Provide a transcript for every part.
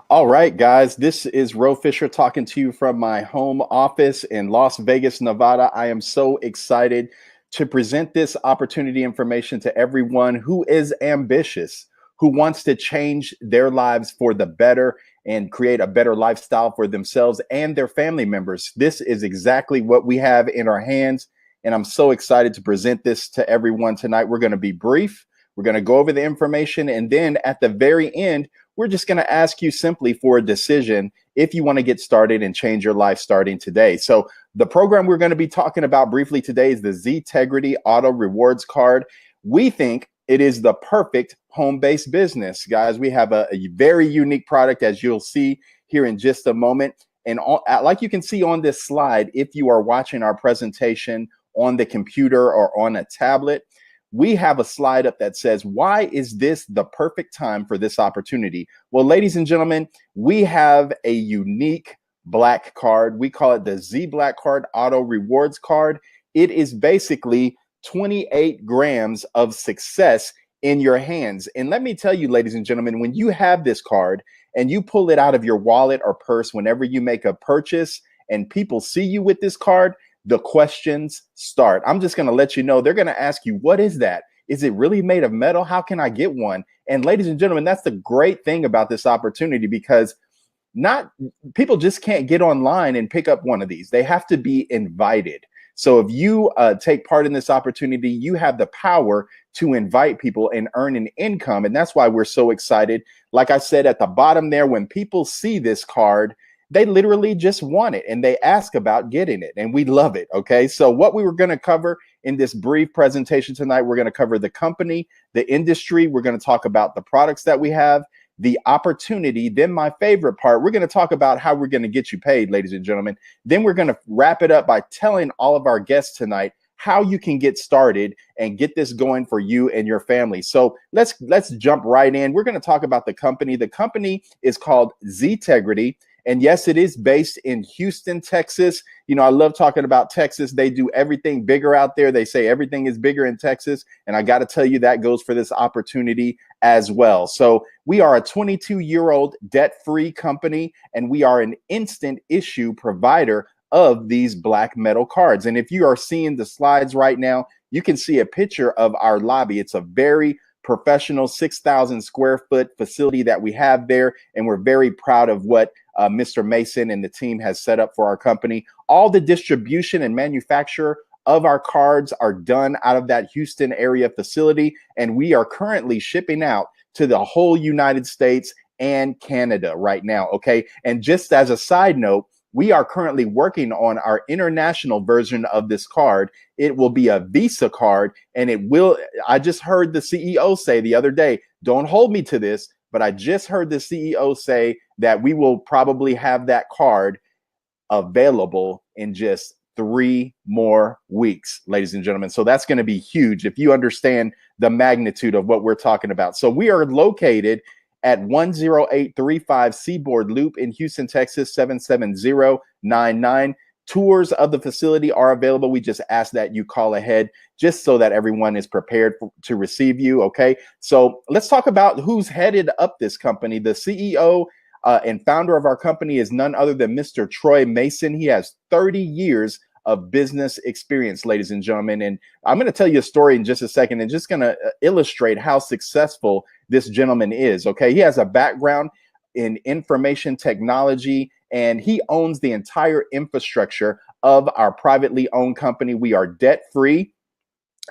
All right, guys, this is Ro Fisher talking to you from my home office in Las Vegas, Nevada. I am so excited to present this opportunity information to everyone who is ambitious, who wants to change their lives for the better and create a better lifestyle for themselves and their family members. This is exactly what we have in our hands, and I'm so excited to present this to everyone tonight. We're going to be brief. We're going to go over the information, and then at the very end, we're just going to ask you simply for a decision if you want to get started and change your life starting today. So the program we're going to be talking about briefly today is the Ztegrity Auto Rewards Card. We think it is the perfect home-based business, guys. We have a very unique product, as you'll see here in just a moment. And like you can see on this slide, if you are watching our presentation on the computer or on a tablet, we have a slide up that says, why is this the perfect time for this opportunity? Well, ladies and gentlemen, we have a unique black card. We call it the ZBlackcard Auto Rewards Card. It is basically 28 grams of success in your hands. And let me tell you, ladies and gentlemen, when you have this card and you pull it out of your wallet or purse whenever you make a purchase and people see you with this card, the questions start. I'm just going to let you know, they're going to ask you, what is that? Is it really made of metal? How can I get one? And ladies and gentlemen, that's the great thing about this opportunity, because not people just can't get online and pick up one of these. They have to be invited. So if you take part in this opportunity, you have the power to invite people and earn an income. And that's why we're so excited. Like I said at the bottom there, when people see this card, they literally just want it and they ask about getting it, and we love it. Okay, so what we were going to cover in this brief presentation tonight, we're going to cover the company, the industry, we're going to talk about the products that we have, the opportunity, then my favorite part, we're going to talk about how we're going to get you paid, ladies and gentlemen. Then we're going to wrap it up by telling all of our guests tonight how you can get started and get this going for you and your family. So let's jump right in. We're going to talk about the company. The company is called Ztegrity. And yes, it is based in Houston, Texas. You know, I love talking about Texas. They do everything bigger out there. They say everything is bigger in Texas. And I got to tell you, that goes for this opportunity as well. So we are a 22-year-old debt-free company, and we are an instant issue provider of these black metal cards. And if you are seeing the slides right now, you can see a picture of our lobby. It's a very professional 6,000 square foot facility that we have there. And we're very proud of what Mr. Mason and the team has set up for our company. All the distribution and manufacture of our cards are done out of that Houston area facility. And we are currently shipping out to the whole United States and Canada right now. Okay. And just as a side note, we are currently working on our international version of this card. It will be a Visa card, and it will, I just heard the CEO say the other day, don't hold me to this, but I just heard the CEO say that we will probably have that card available in just 3 more weeks, ladies and gentlemen. So that's going to be huge if you understand the magnitude of what we're talking about. So we are located at 10835 Seaboard Loop in Houston, Texas, 77099. Tours of the facility are available. We just ask that you call ahead just so that everyone is prepared to receive you. Okay, so let's talk about who's headed up this company. The CEO and founder of our company is none other than Mr. Troy Mason. He has 30 years of business experience, ladies and gentlemen. And I'm going to tell you a story in just a second and just going to illustrate how successful this gentleman is. Okay, he has a background in information technology, and he owns the entire infrastructure of our privately owned company. We are debt free.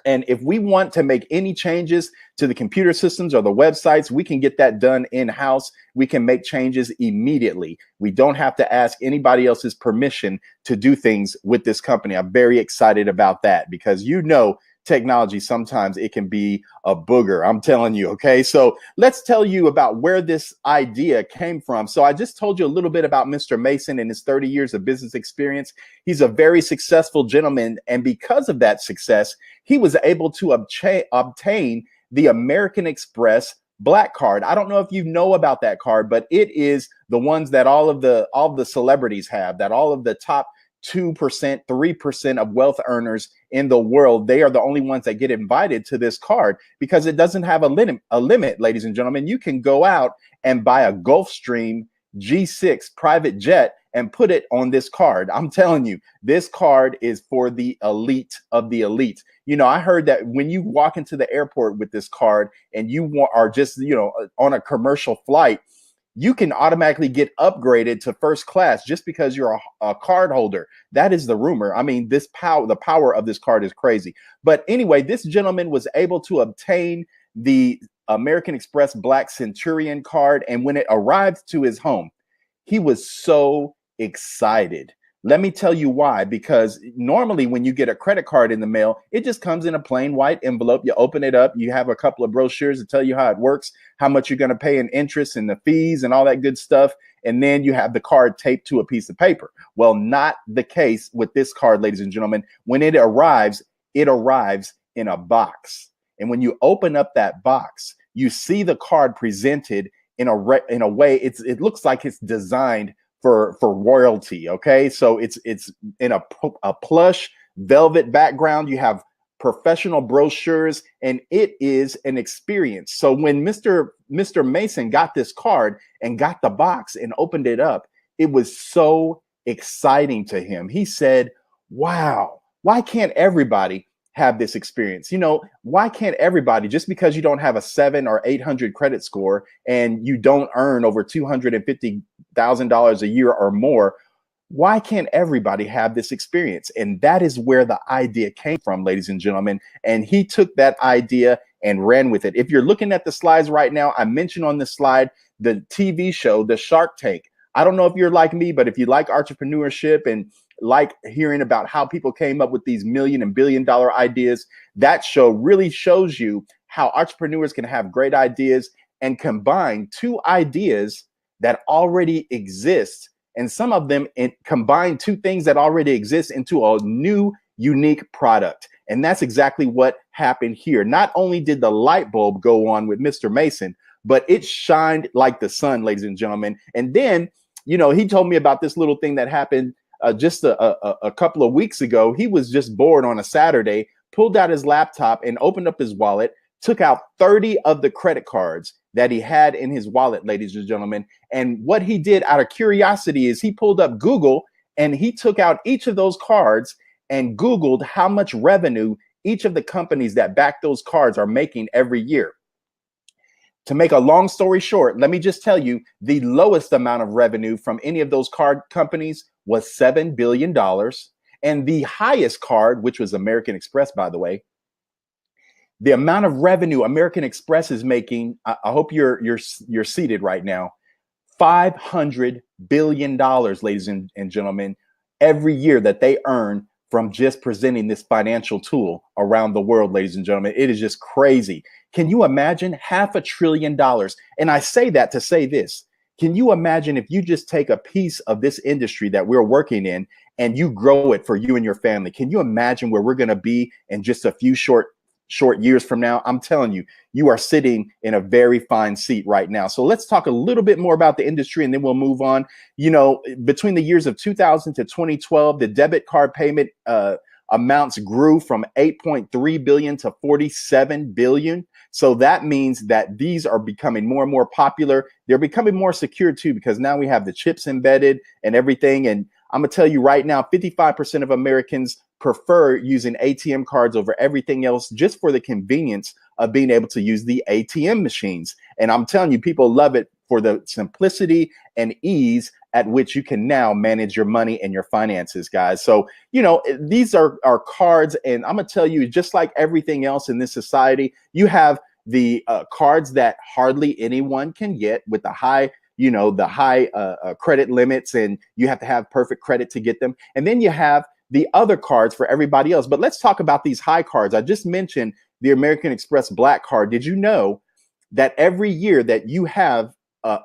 And if we want to make any changes to the computer systems or the websites, we can get that done in-house. We can make changes immediately. We don't have to ask anybody else's permission to do things with this company. I'm very excited about that because, you know, technology, sometimes it can be a booger. I'm telling you. Okay, so let's tell you about where this idea came from. So I just told you a little bit about Mr. Mason and his 30 years of business experience. He's a very successful gentleman, and because of that success, he was able to obtain the American Express Black Card. I don't know if you know about that card, but it is the ones that all of the celebrities have, that all of the top 2%, 3% of wealth earners in the world, they are the only ones that get invited to this card because it doesn't have a limit, ladies and gentlemen. You can go out and buy a Gulfstream G6 private jet and put it on this card. I'm telling you, this card is for the elite of the elite. You know, I heard that when you walk into the airport with this card and you are just, you know, on a commercial flight, you can automatically get upgraded to first class just because you're a card holder. That is the rumor. I mean, the power of this card is crazy. But anyway, this gentleman was able to obtain the American Express Black Centurion card. And when it arrived to his home, he was so excited. Let me tell you why. Because normally when you get a credit card in the mail, it just comes in a plain white envelope. You open it up, you have a couple of brochures to tell you how it works, how much you're going to pay in interest and the fees and all that good stuff. And then you have the card taped to a piece of paper. Well, not the case with this card, ladies and gentlemen. When it arrives in a box. And when you open up that box, you see the card presented in a way. It looks like it's designed for royalty. Okay, so it's in a plush velvet background. You have professional brochures, and it is an experience. So when Mr. Mason got this card and got the box and opened it up, it was so exciting to him. He said, "Wow, why can't everybody have this experience? You know, why can't everybody, just because you don't have a 700 or 800 credit score and you don't earn over $250,000 a year or more, why can't everybody have this experience?" And that is where the idea came from, ladies and gentlemen. And he took that idea and ran with it. If you're looking at the slides right now, I mentioned on the slide the TV show, the Shark Tank. I don't know if you're like me, but if you like entrepreneurship and like hearing about how people came up with these million and billion dollar ideas, that show really shows you how entrepreneurs can have great ideas and combine two ideas that already exist. And some of them combine two things that already exist into a new, unique product. And that's exactly what happened here. Not only did the light bulb go on with Mr. Mason, but it shined like the sun, ladies and gentlemen. And then, you know, he told me about this little thing that happened just a couple of weeks ago. He was just bored on a Saturday, pulled out his laptop and opened up his wallet, took out 30 of the credit cards that he had in his wallet, ladies and gentlemen. And what he did out of curiosity is he pulled up Google and he took out each of those cards and Googled how much revenue each of the companies that back those cards are making every year. To make a long story short, let me just tell you, the lowest amount of revenue from any of those card companies was $7 billion. And the highest card, which was American Express, by the way, the amount of revenue American Express is making, I hope you're seated right now, $500 billion, ladies and gentlemen, every year that they earn from just presenting this financial tool around the world, ladies and gentlemen. It is just crazy. Can you imagine $500 billion? And I say that to say this. Can you imagine if you just take a piece of this industry that we're working in and you grow it for you and your family? Can you imagine where we're going to be in just a few short years from now? I'm telling you, you are sitting in a very fine seat right now. So let's talk a little bit more about the industry and then we'll move on. You know, between the years of 2000 to 2012, the debit card payment amounts grew from 8.3 billion to 47 billion. So that means that these are becoming more and more popular. They're becoming more secure too, because now we have the chips embedded and everything. And I'm gonna tell you right now, 55% of Americans prefer using ATM cards over everything else just for the convenience of being able to use the ATM machines. And I'm telling you, people love it for the simplicity and ease at which you can now manage your money and your finances, guys. So, you know, these are cards, and I'm gonna tell you, just like everything else in this society, you have the cards that hardly anyone can get with the high, you know, the high credit limits, and you have to have perfect credit to get them. And then you have the other cards for everybody else. But let's talk about these high cards. I just mentioned the American Express Black Card. Did you know that every year that you have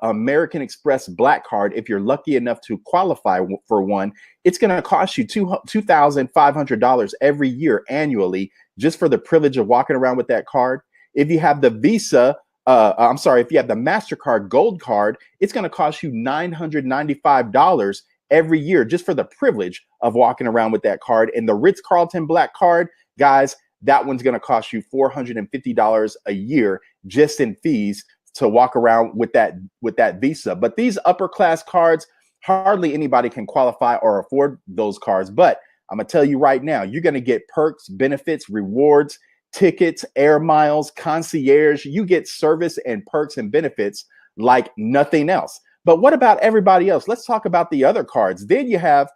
American Express Black Card, if you're lucky enough to qualify for one, it's going to cost you $2,500 every year annually, just for the privilege of walking around with that card? If you have the Visa, if you have the MasterCard Gold Card, it's going to cost you $995 every year just for the privilege of walking around with that card. And the Ritz-Carlton Black Card, guys, that one's going to cost you $450 a year just in fees to walk around with that Visa. But these upper class cards, hardly anybody can qualify or afford those cards. But I'm gonna tell you right now, you're gonna get perks, benefits, rewards, tickets, air miles, concierge. You get service and perks and benefits like nothing else. But what about everybody else? Let's talk about the other cards. Then you have,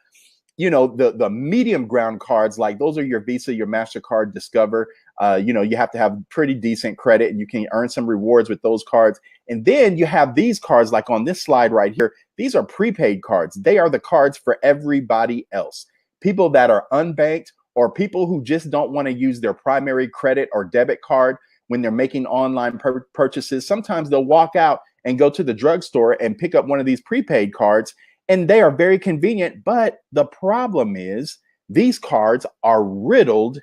the medium ground cards, like those are your Visa, your MasterCard, Discover. You have to have pretty decent credit and you can earn some rewards with those cards. And then you have these cards like on this slide right here. These are prepaid cards. They are the cards for everybody else. People that are unbanked or people who just don't want to use their primary credit or debit card when they're making online purchases. Sometimes they'll walk out and go to the drugstore and pick up one of these prepaid cards, and they are very convenient. But the problem is these cards are riddled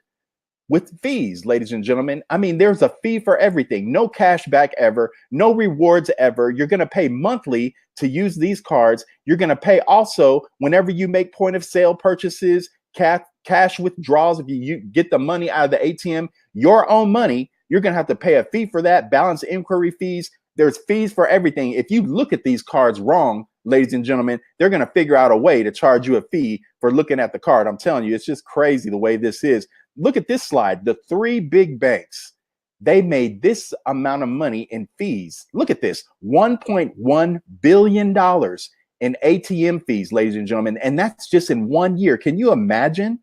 with fees, ladies and gentlemen. I mean, there's a fee for everything. No cash back ever, no rewards ever. You're going to pay monthly to use these cards. You're going to pay also whenever you make point of sale purchases, cash withdrawals. If you get the money out of the ATM, your own money, you're going to have to pay a fee for that. Balance inquiry fees. There's fees for everything. If you look at these cards wrong, ladies and gentlemen, they're going to figure out a way to charge you a fee for looking at the card. I'm telling you, it's just crazy the way this is. Look at this slide. The three big banks, they made this amount of money in fees. Look at this, $1.1 billion in ATM fees, ladies and gentlemen. And that's just in 1 year. Can you imagine?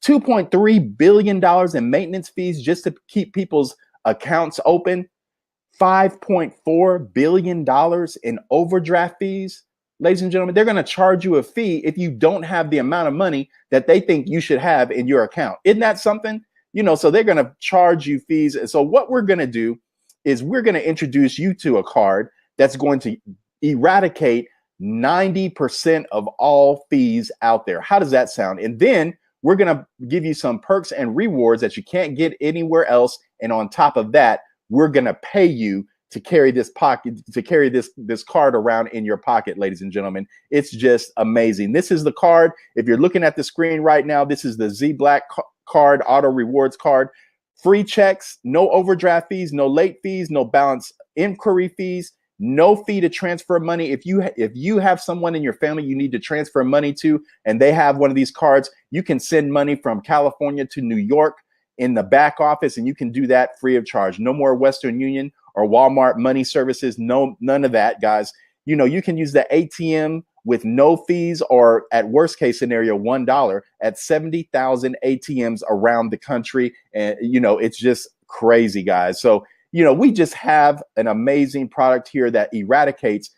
$2.3 billion in maintenance fees just to keep people's accounts open. $5.4 billion in overdraft fees. Ladies and gentlemen, they're going to charge you a fee if you don't have the amount of money that they think you should have in your account. Isn't that something? So they're going to charge you fees. And so what we're going to do is we're going to introduce you to a card that's going to eradicate 90% of all fees out there. How does that sound? And then we're going to give you some perks and rewards that you can't get anywhere else. And on top of that, we're going to pay you to carry this card around in your pocket, ladies and gentlemen. It's just amazing. This is the card. If you're looking at the screen right now, this is the ZBlackcard Auto Rewards card. Free checks, no overdraft fees, no late fees, no balance inquiry fees, no fee to transfer money. If you have someone in your family you need to transfer money to, and they have one of these cards, you can send money from California to New York in the back office, and you can do that free of charge. No more Western Union or Walmart money services. No, none of that, guys. You can use the ATM with no fees, or at worst case scenario, $1 at 70,000 ATMs around the country. And, it's just crazy, guys. So, we just have an amazing product here that eradicates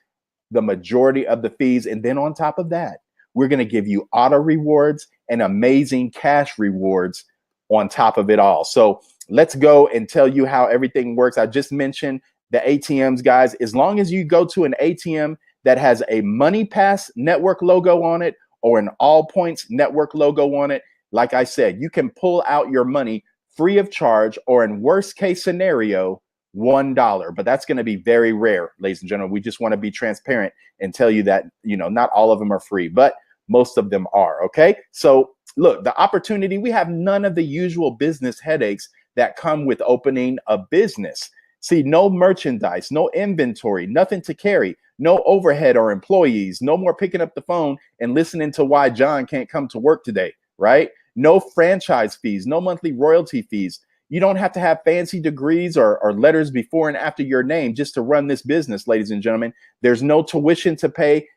the majority of the fees. And then on top of that, we're going to give you auto rewards and amazing cash rewards on top of it all. So let's go and tell you how everything works. I just mentioned the ATMs, guys. As long as you go to an ATM that has a Money Pass network logo on it or an All Points network logo on it, like I said, you can pull out your money free of charge, or in worst case scenario, $1. But that's going to be very rare, ladies and gentlemen. We just want to be transparent and tell you that, not all of them are free, but most of them are. Okay. So look, the opportunity, we have none of the usual business headaches that come with opening a business. See, no merchandise, no inventory, nothing to carry, no overhead or employees, no more picking up the phone and listening to why John can't come to work today, right? No franchise fees, no monthly royalty fees. You don't have to have fancy degrees or letters before and after your name just to run this business, ladies and gentlemen. There's no tuition to pay.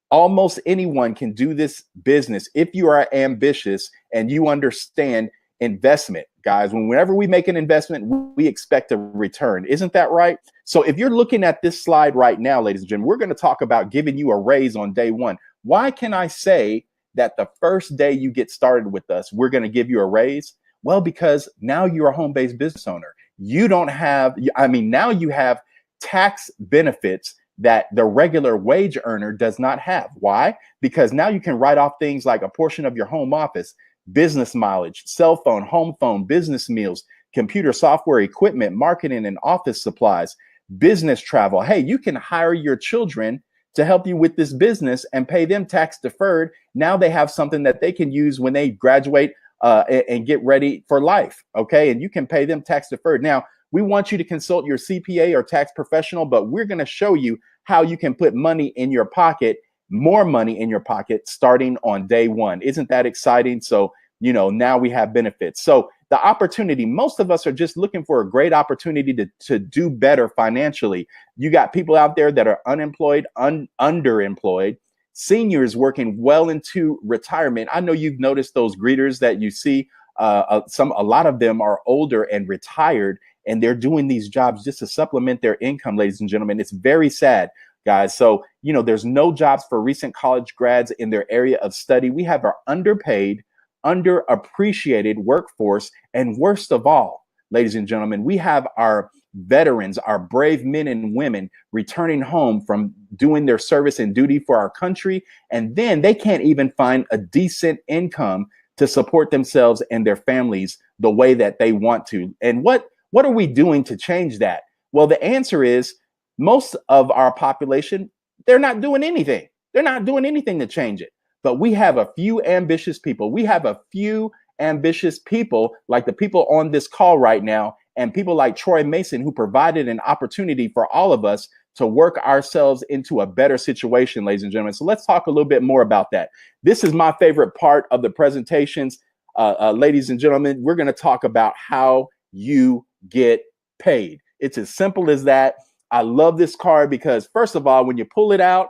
Almost anyone can do this business if you are ambitious and you understand investment, guys. Whenever we make an investment, we expect a return. Isn't that right? So if you're looking at this slide right now, ladies and gentlemen, we're going to talk about giving you a raise on day one. Why can I say that the first day you get started with us, we're going to give you a raise? Well, because now you're a home-based business owner. Now you have tax benefits that the regular wage earner does not have. Why? Because now you can write off things like a portion of your home office, business mileage, cell phone, home phone, business meals, computer software, equipment, marketing and office supplies, business travel. Hey, you can hire your children to help you with this business and pay them tax deferred. Now they have something that they can use when they graduate and get ready for life. Okay. And you can pay them tax deferred. Now, We want you to consult your CPA or tax professional, but we're going to show you how you can put money in your pocket, more money in your pocket starting on day one. Isn't that exciting? So, now we have benefits. So the opportunity, most of us are just looking for a great opportunity to do better financially. You got people out there that are unemployed, underemployed, seniors working well into retirement. I know you've noticed those greeters that you see. A lot of them are older and retired, and they're doing these jobs just to supplement their income, ladies and gentlemen. It's very sad, guys. So, there's no jobs for recent college grads in their area of study. We have our underpaid, underappreciated workforce. And worst of all, ladies and gentlemen, we have our veterans, our brave men and women returning home from doing their service and duty for our country. And then they can't even find a decent income to support themselves and their families the way that they want to. And what are we doing to change that? Well, the answer is most of our population, they're not doing anything. They're not doing anything to change it. But we have a few ambitious people. We have a few ambitious people like the people on this call right now, and people like Troy Mason, who provided an opportunity for all of us to work ourselves into a better situation, ladies and gentlemen. So let's talk a little bit more about that. This is my favorite part of the presentations. Ladies and gentlemen, we're going to talk about how you get paid. It's as simple as that. I love this card because, first of all, when you pull it out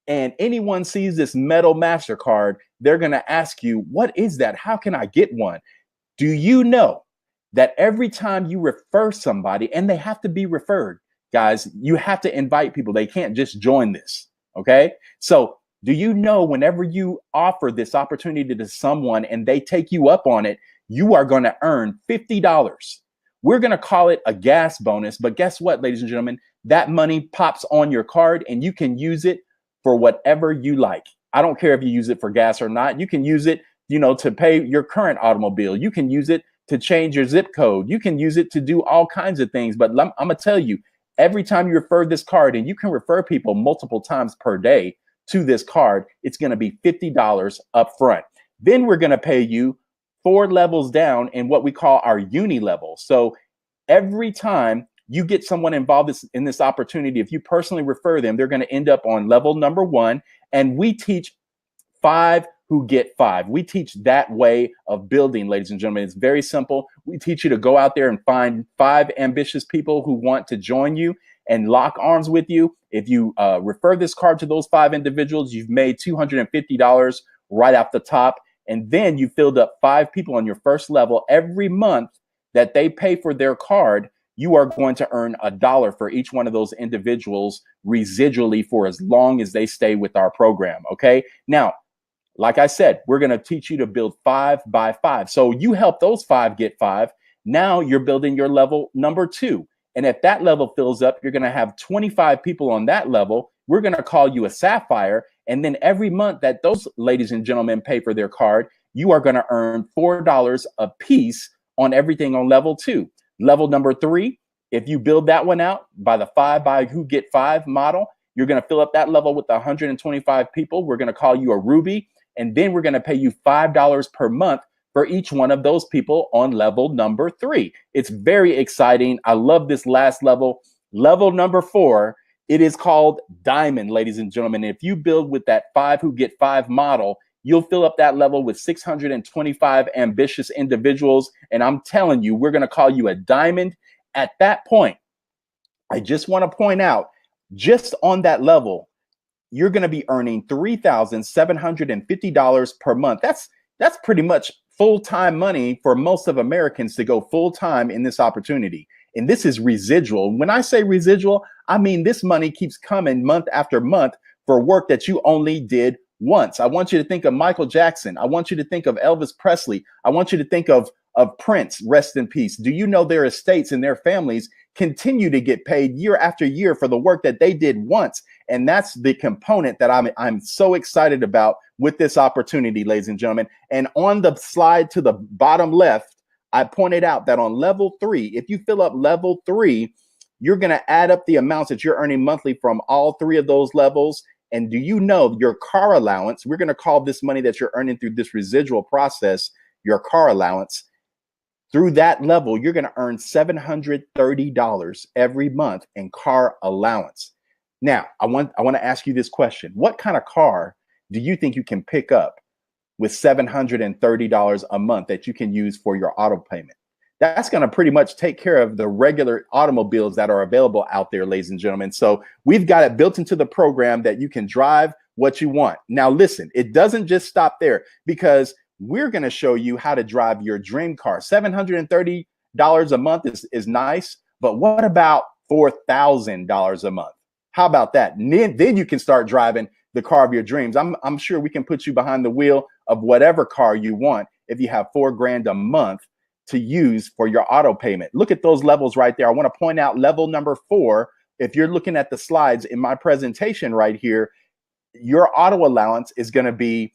and anyone sees this metal MasterCard, they're going to ask you, what is that? How can I get one? Do you know that every time you refer somebody, and they have to be referred, guys, you have to invite people. They can't just join this. Okay. So do you know whenever you offer this opportunity to someone and they take you up on it, you are going to earn $50. We're going to call it a gas bonus. But guess what, ladies and gentlemen? That money pops on your card and you can use it for whatever you like. I don't care if you use it for gas or not. You can use it, to pay your current automobile. You can use it to change your zip code. You can use it to do all kinds of things. But I'm going to tell you, every time you refer this card, and you can refer people multiple times per day to this card, it's going to be $50 up front. Then we're going to pay you 4 levels down in what we call our uni level. So every time you get someone involved in this opportunity, if you personally refer them, they're going to end up on level number 1. And we teach 5 who get 5. We teach that way of building, ladies and gentlemen. It's very simple. We teach you to go out there and find 5 ambitious people who want to join you and lock arms with you. If you refer this card to those 5 individuals, you've made $250 right off the top. And then you filled up 5 people on your first level. Every month that they pay for their card, you are going to earn $1 for each one of those individuals residually for as long as they stay with our program. Okay. Now, like I said, we're going to teach you to build 5 by 5. So you help those 5 get 5. Now you're building your level number 2. And if that level fills up, you're going to have 25 people on that level. We're going to call you a sapphire. And then every month that those ladies and gentlemen pay for their card, you are going to earn $4 a piece on everything on level 2. Level number 3, if you build that one out by the 5 by who get 5 model, you're going to fill up that level with 125 people. We're going to call you a ruby. And then we're going to pay you $5 per month for each one of those people on level number 3. It's very exciting. I love this last level. Level number 4, it is called Diamond, ladies and gentlemen. If you build with that 5 who get 5 model, you'll fill up that level with 625 ambitious individuals. And I'm telling you, we're going to call you a diamond. At that point, I just want to point out, just on that level, you're going to be earning $3,750 per month. That's pretty much full-time money for most of Americans to go full-time in this opportunity. And this is residual. When I say residual, I mean this money keeps coming month after month for work that you only did once. I want you to think of Michael Jackson. I want you to think of Elvis Presley. I want you to think of Prince, rest in peace. Do you know their estates and their families continue to get paid year after year for the work that they did once? And that's the component that I'm so excited about with this opportunity, ladies and gentlemen. And on the slide to the bottom left, I pointed out that on level 3, if you fill up level 3, you're going to add up the amounts that you're earning monthly from all 3 of those levels. And do you know your car allowance? We're going to call this money that you're earning through this residual process your car allowance. Through that level, you're going to earn $730 every month in car allowance. Now, I want to ask you this question. What kind of car do you think you can pick up with $730 a month that you can use for your auto payment? That's going to pretty much take care of the regular automobiles that are available out there, ladies and gentlemen. So we've got it built into the program that you can drive what you want. Now, listen, it doesn't just stop there, because we're going to show you how to drive your dream car. $730 a month is nice, but what about $4,000 a month? How about that? And then you can start driving the car of your dreams. I'm sure we can put you behind the wheel of whatever car you want if you have $4,000 a month to use for your auto payment. Look at those levels right there. I want to point out level number 4. If you're looking at the slides in my presentation right here, your auto allowance is going to be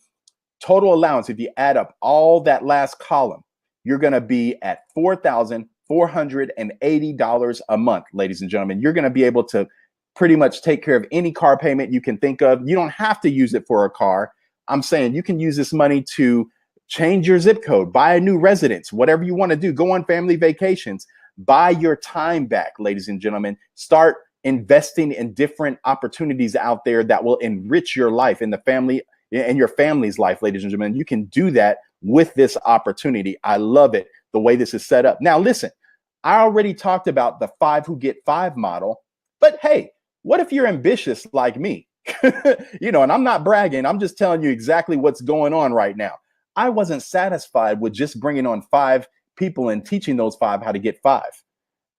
total allowance. If you add up all that last column, you're going to be at $4,480 a month, ladies and gentlemen. You're going to be able to pretty much take care of any car payment you can think of. You don't have to use it for a car. I'm saying you can use this money to change your zip code, buy a new residence, whatever you want to do, go on family vacations, buy your time back, ladies and gentlemen. Start investing in different opportunities out there that will enrich your life and the family and your family's life, ladies and gentlemen. You can do that with this opportunity. I love it, the way this is set up. Now, listen, I already talked about the 5 who get 5 model, but hey, what if you're ambitious like me? And I'm not bragging. I'm just telling you exactly what's going on right now. I wasn't satisfied with just bringing on 5 people and teaching those 5 how to get 5.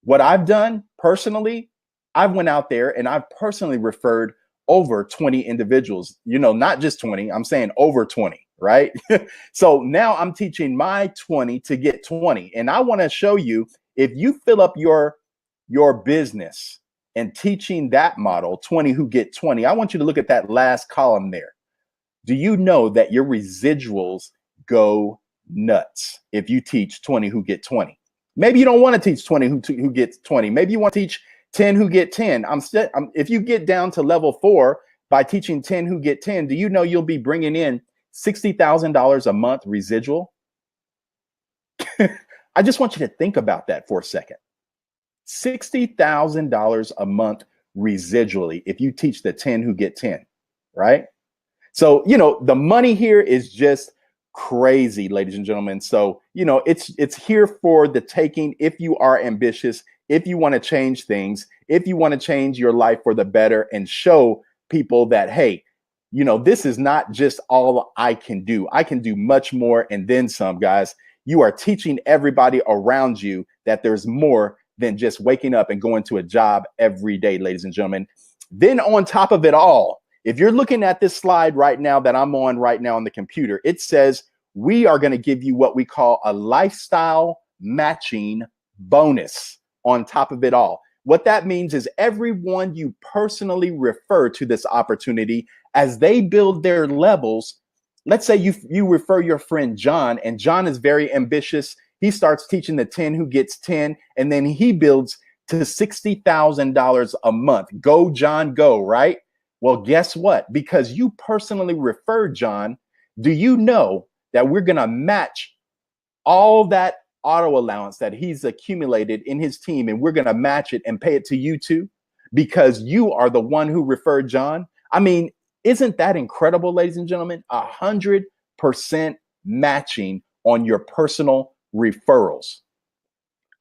What I've done personally, I've went out there and I've personally referred over 20 individuals, not just 20, I'm saying over 20, right? So now I'm teaching my 20 to get 20. And I want to show you, if you fill up your business and teaching that model, 20 who get 20, I want you to look at that last column there. Do you know that your residuals go nuts if you teach 20 who get 20? Maybe you don't want to teach 20 who gets 20. Maybe you want to teach 10 who get 10. If you get down to level 4 by teaching 10 who get 10, do you know you'll be bringing in $60,000 a month residual? I just want you to think about that for a second. $60,000 a month residually if you teach the 10 who get 10, right? So, the money here is just crazy, ladies and gentlemen. So, it's here for the taking if you are ambitious, if you want to change things, if you want to change your life for the better and show people that, hey, this is not just all I can do. I can do much more and then some, guys. You are teaching everybody around you that there's more than just waking up and going to a job every day, ladies and gentlemen. Then on top of it all, if you're looking at this slide right now that I'm on right now on the computer, it says we are going to give you what we call a lifestyle matching bonus on top of it all. What that means is everyone you personally refer to this opportunity, as they build their levels, let's say you refer your friend John, and John is very ambitious. He starts teaching the 10 who gets 10, and then he builds to $60,000 a month. Go, John, go, right? Well, guess what? Because you personally referred John, do you know that we're going to match all that auto allowance that he's accumulated in his team, and we're going to match it and pay it to you too, because you are the one who referred John? I mean, isn't that incredible, ladies and gentlemen? 100% matching on your personal referrals.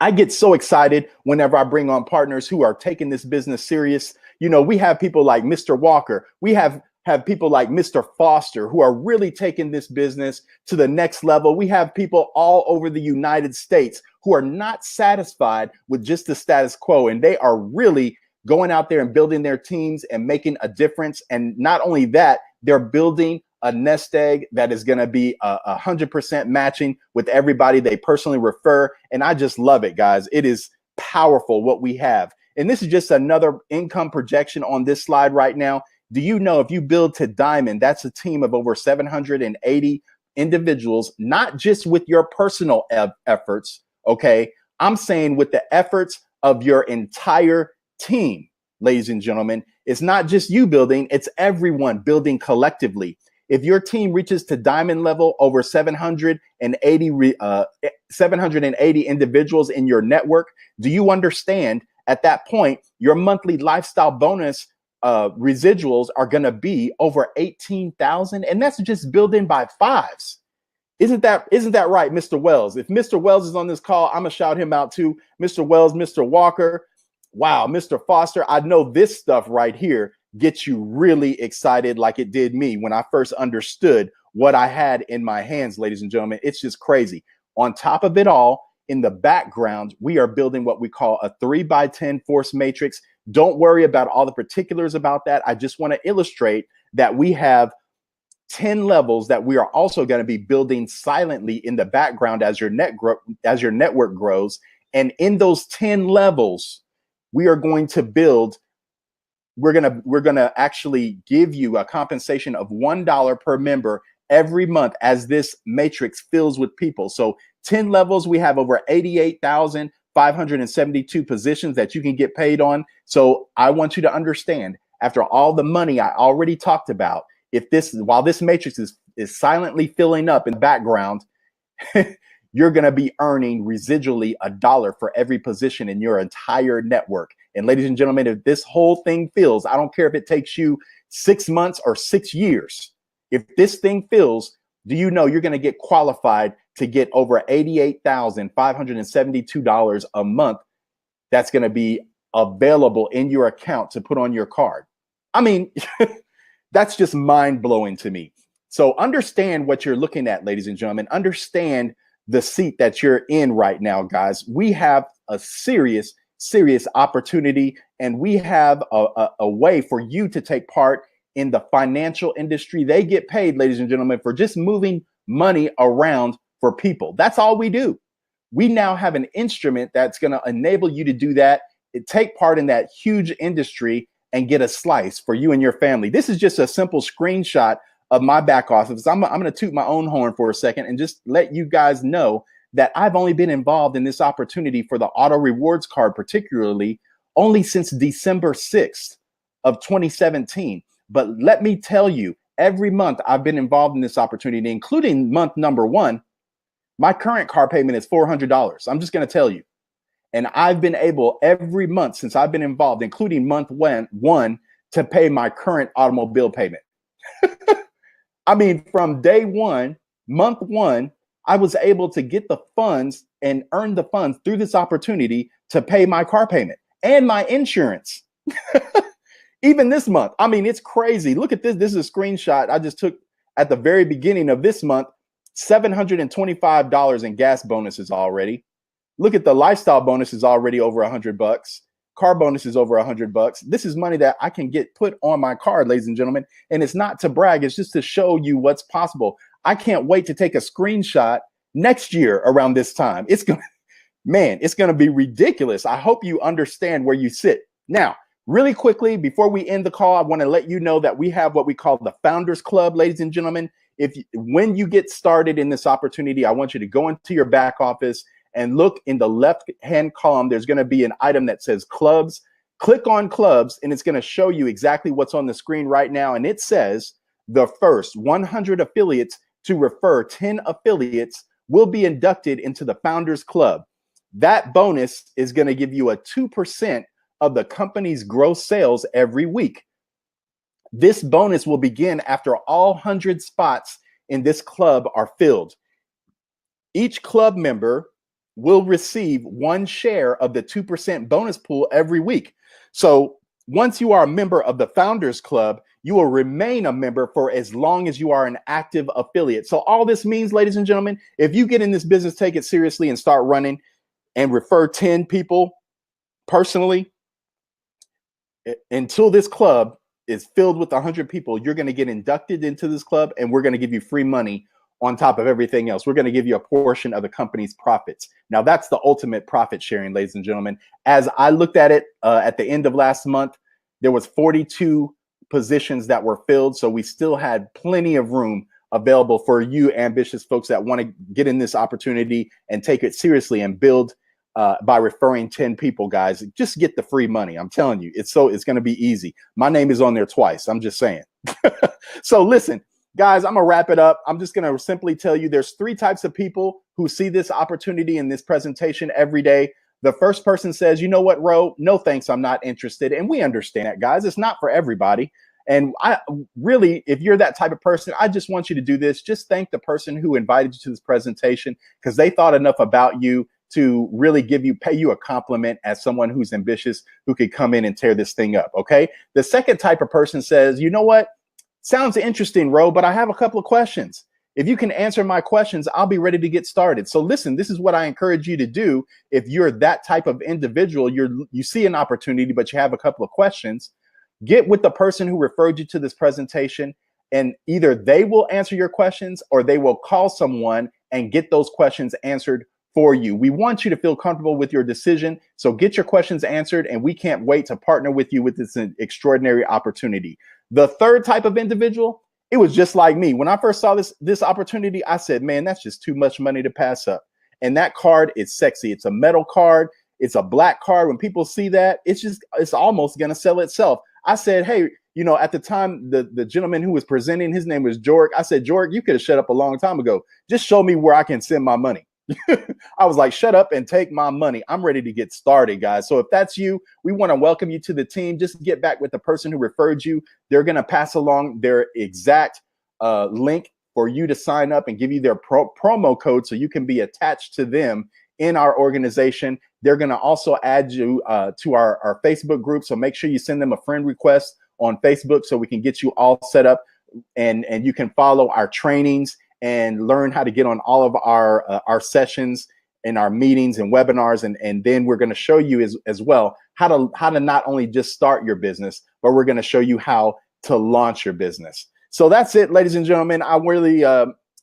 I get so excited whenever I bring on partners who are taking this business serious. We have people like Mr. Walker. We have people like Mr. Foster who are really taking this business to the next level. We have people all over the United States who are not satisfied with just the status quo, and they are really going out there and building their teams and making a difference. And not only that, they're building a nest egg that is going to be 100% matching with everybody they personally refer. And I just love it, guys. It is powerful what we have. And this is just another income projection on this slide right now. Do you know if you build to diamond, that's a team of over 780 individuals, not just with your personal efforts, okay? I'm saying with the efforts of your entire team, ladies and gentlemen. It's not just you building, it's everyone building collectively. If your team reaches to diamond level over 780 individuals in your network, do you understand at that point, your monthly lifestyle bonus residuals are going to be over 18,000, and that's just building by fives. Isn't that right, Mr. Wells? If Mr. Wells is on this call, I'm gonna shout him out too. Mr. Wells, Mr. Walker, wow, Mr. Foster. I know this stuff right here gets you really excited, like it did me when I first understood what I had in my hands, ladies and gentlemen. It's just crazy. On top of it all, in the background, we are building what we call a 3x10 force matrix. Don't worry about all the particulars about that. I just want to illustrate that we have 10 levels that we are also going to be building silently in the background as your network grows. And in those 10 levels, we are going to build, we're going to actually give you a compensation of $1 per member every month as this matrix fills with people. So 10 levels, we have over 88,572 positions that you can get paid on. So I want you to understand, after all the money I already talked about, while this matrix is silently filling up in the background, you're going to be earning residually $1 for every position in your entire network. And ladies and gentlemen, if this whole thing fills, I don't care if it takes you 6 months or 6 years. If this thing fills, do you know you're going to get qualified to get over $88,572 a month that's going to be available in your account to put on your card? I mean, that's just mind-blowing to me. So understand what you're looking at, ladies and gentlemen. Understand the seat that you're in right now, guys. We have a serious opportunity, and we have a way for you to take part in the financial industry. They get paid, ladies and gentlemen, for just moving money around for people. That's all we do. We now have an instrument that's going to enable you to do that, take part in that huge industry, and get a slice for you and your family. This is just a simple screenshot of my back office. I'm going to toot my own horn for a second and just let you guys know that I've only been involved in this opportunity for the auto rewards card, particularly, only since December 6th of 2017. But let me tell you, every month I've been involved in this opportunity, including month number 1, my current car payment is $400. I'm just going to tell you. And I've been able every month since I've been involved, including month one, to pay my current automobile payment. I mean, from day one, month 1, I was able to get the funds and earn the funds through this opportunity to pay my car payment and my insurance. Even this month. I mean, it's crazy. Look at this. This is a screenshot I just took at the very beginning of this month. $725 in gas bonuses already. Look at the lifestyle bonus is already over $100. Car bonus is over $100. This is money that I can get put on my card, ladies and gentlemen. And it's not to brag. It's just to show you what's possible. I can't wait to take a screenshot next year around this time. It's going to be ridiculous. I hope you understand where you sit. Now, really quickly, before we end the call, I want to let you know that we have what we call the Founders Club, ladies and gentlemen. When you get started in this opportunity, I want you to go into your back office and look in the left-hand column. There's going to be an item that says clubs. Click on clubs, and it's going to show you exactly what's on the screen right now. And it says the first 100 affiliates to refer 10 affiliates will be inducted into the Founders Club. That bonus is going to give you a 2% of the company's gross sales every week. This bonus will begin after all 100 spots in this club are filled. Each club member will receive 1 share of the 2% bonus pool every week. So once you are a member of the Founders Club, you will remain a member for as long as you are an active affiliate. So all this means, ladies and gentlemen, if you get in this business, take it seriously and start running and refer 10 people personally, until this club is filled with 100 people, you're going to get inducted into this club, and we're going to give you free money on top of everything else. We're going to give you a portion of the company's profits. Now, that's the ultimate profit sharing, ladies and gentlemen. As I looked at it at the end of last month, there was 42 positions that were filled. So we still had plenty of room available for you ambitious folks that want to get in this opportunity and take it seriously and build by referring 10 people, guys. Just get the free money. I'm telling you, it's going to be easy. My name is on there twice. I'm just saying. So listen, Guys, I'm gonna wrap it up. I'm just gonna simply tell you there's three types of people who see this opportunity in this presentation every day. The first person says, you know what, Ro, no thanks, I'm not interested. And we understand that, guys. It's not for everybody. And I really, if you're that type of person, I just want you to do this. Just thank the person who invited you to this presentation, because they thought enough about you to really pay you a compliment as someone who's ambitious, who could come in and tear this thing up. Okay. The second type of person says, you know what? Sounds interesting, Ro, but I have a couple of questions. If you can answer my questions, I'll be ready to get started. So listen, this is what I encourage you to do. If you're that type of individual, you see an opportunity, but you have a couple of questions, get with the person who referred you to this presentation, and either they will answer your questions or they will call someone and get those questions answered for you. We want you to feel comfortable with your decision. So get your questions answered, and we can't wait to partner with you with this extraordinary opportunity. The third type of individual, it was just like me. When I first saw this opportunity, I said, man, that's just too much money to pass up. And that card is sexy. It's a metal card. It's a black card. When people see that, it's almost going to sell itself. I said, hey, you know, at the time, the gentleman who was presenting, his name was Jorg. I said, Jorg, you could have shut up a long time ago. Just show me where I can send my money. I was like, shut up and take my money. I'm ready to get started, guys. So if that's you, we want to welcome you to the team. Just get back with the person who referred you. They're going to pass along their exact link for you to sign up and give you their promo code so you can be attached to them in our organization. They're going to also add you to our Facebook group. So make sure you send them a friend request on Facebook so we can get you all set up, and you can follow our trainings and learn how to get on all of our sessions and our meetings and webinars. And then we're going to show you as well how to not only just start your business, but we're going to show you how to launch your business. So that's it, ladies and gentlemen. I really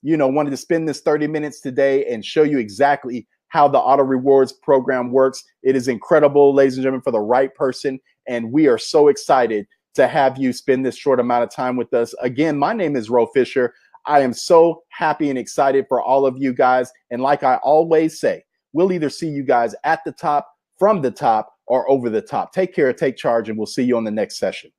wanted to spend this 30 minutes today and show you exactly how the Auto Rewards program works. It is incredible, ladies and gentlemen, for the right person. And we are so excited to have you spend this short amount of time with us. Again, my name is Ro Fisher. I am so happy and excited for all of you guys. And like I always say, we'll either see you guys at the top, from the top, or over the top. Take care, take charge, and we'll see you on the next session.